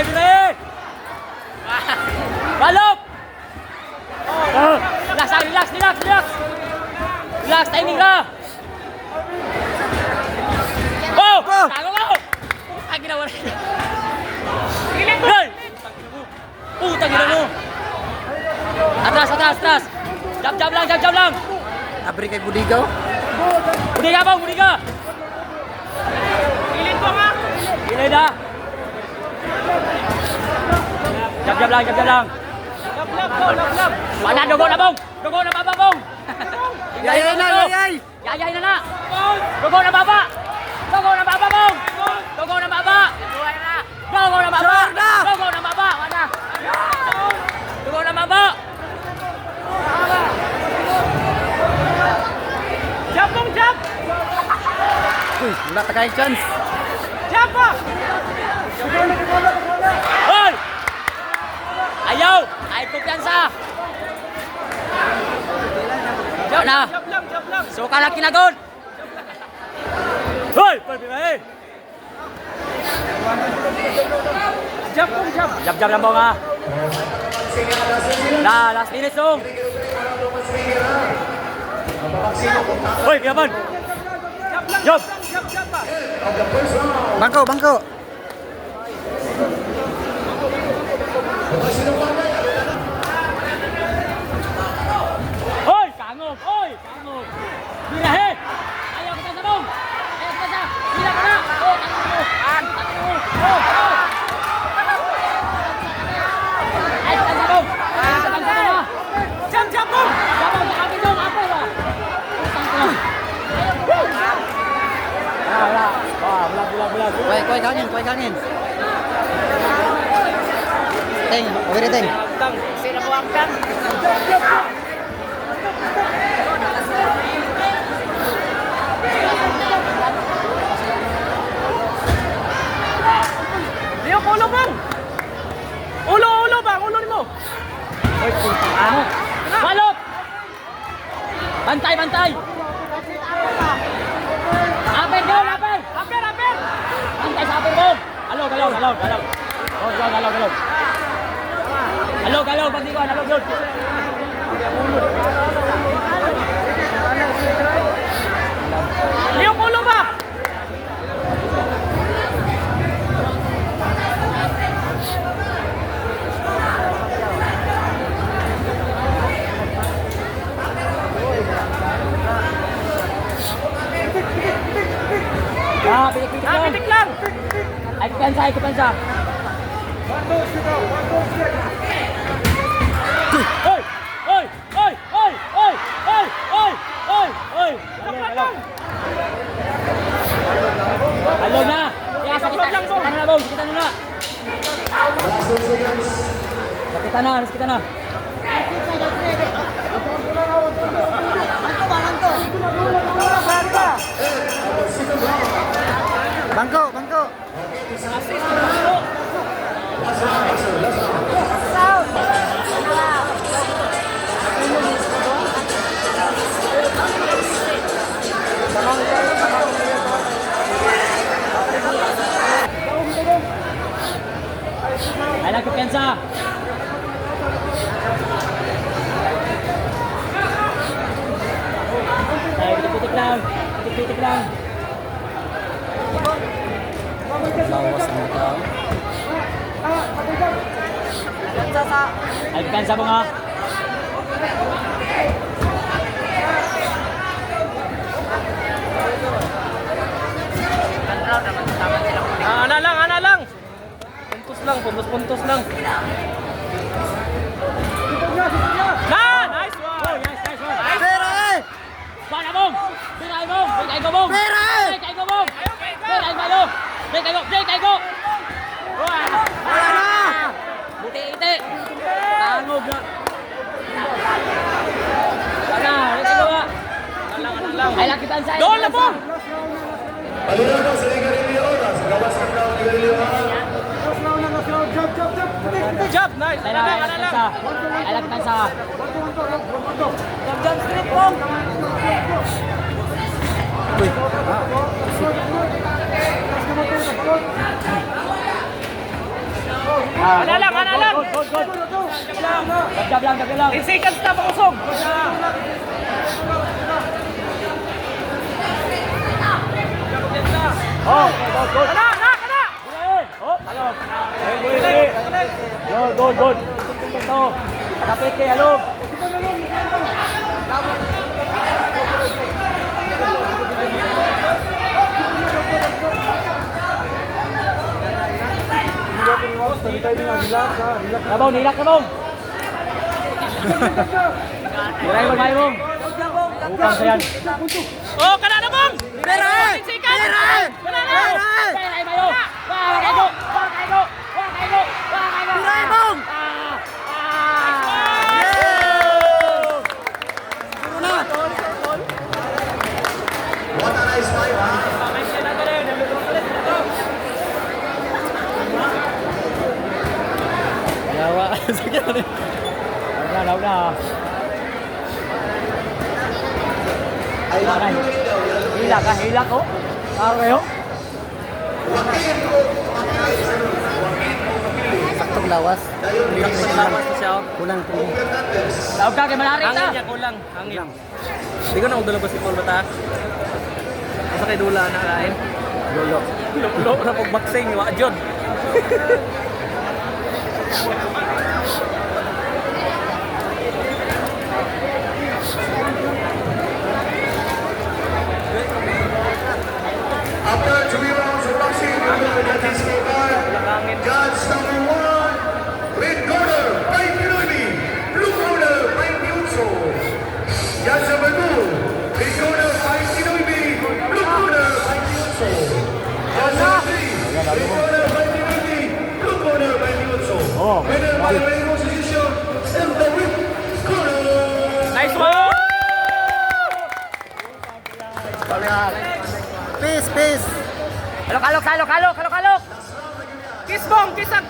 Biray! Balok! Relax! Relax, timing ka! Oh! Tago mo! Ang ginawa rin. Hey! Putang gina mo! Atras! Jab lang! Abri kay Budigaw. Budiga! Ilin ko nga! Gilid na! Jab lang! Lap! Wala, dugo na bong! Yay! Yayay na! Dugo na baba, bong! Dugo na baba! Wala! Dugo na baba! Jab! Uy, wala ta kay chance. Jab pa! Hoy! Ayaw! Ay kumpiyansa! Wala! Jab lang! Suka lang kinagon! Hoy! Palbiray! Jab! Jab lang bong ha! Last minute song! Hoy! Kiyaman! Jab! Jab pa! Bangko. Hoy! Kangog! Birahe! Ayaw kita sa bong! Bila ka na! Oh! Ay, kita sa bong! Jab po! Sabang sa akin dong! Apo ba? Wala! Bulag! Kuy kanin. Teng, over teng. Sino mo ang tang? Leo, ulo bang? Ulo bang? Ulo ni mo? Hoy, puntang ano? Balot! Bantay! Aper! Bantay sa aper mo! Alog! Alog! Pagdiwan! Alog! Leo, ulo ba? Pitik lang! Ay, kupensa! Hoy! Alog na! Kaya sakitan na bong! Sakitan na! Sakitan na! Bangko. Ay, nagkupensa! Ay, pitik lang! Lawas mo tao. Ay, kupensa mo nga! Ana lang! Puntos lang! Nice one! Pera eh! Bala bong! Bigay ko bong! Pera eh! Break go! Wala na! Buti-iti! Tangog na! Sana! Break go ba? Ay, lakitan sa Doon na bong! Aliados sa Liga Oras, gawas ng daw Liga Jab! Nice! Ay, lakitan sa! Jab! Straight bong! Uy. Ana lang, ana lang. Good. Dagdag lang. 10 seconds na pakusog. Oh, good. Ana. Oh, alog. Good. Ito. Kapit kay alog. Kabong, nilak kabong. Hiray mo, mayo mo. Upang sa yan. Oh, kana na mong. Pera eh! 10 seconds. Pera eh! Kana na. Hiray mayo. Wah, kayo. Pera eh, bong! Siguro na! What a nice fight, ha? Yawa. Sige na. Wala. I love you, Leo. Hila ko. Taro kayo. Saktong lawas. Kulang ito. Tawag ka kay Malarik Hangin na. niya kulang, hangin. Hindi ko na kung dula basketball bata. Asa kay dula na lain. Lolo. Lo na pag boxing wa jud. After 3 rounds of boxing, we're going to get this scorecard. Judge number 1, red corner, Frank Pinoy. Blue corner, Frank Piuzzo. Judge number 2, red corner, Frank Pinoy. Blue corner, Frank Piuzzo. Judge number 3, red corner, Frank Pinoy. Blue corner, Frank Piuzzo. Winner by unanimous decision, in the red corner. Nice one. Peace! Alok. Kiss bong, kiss ang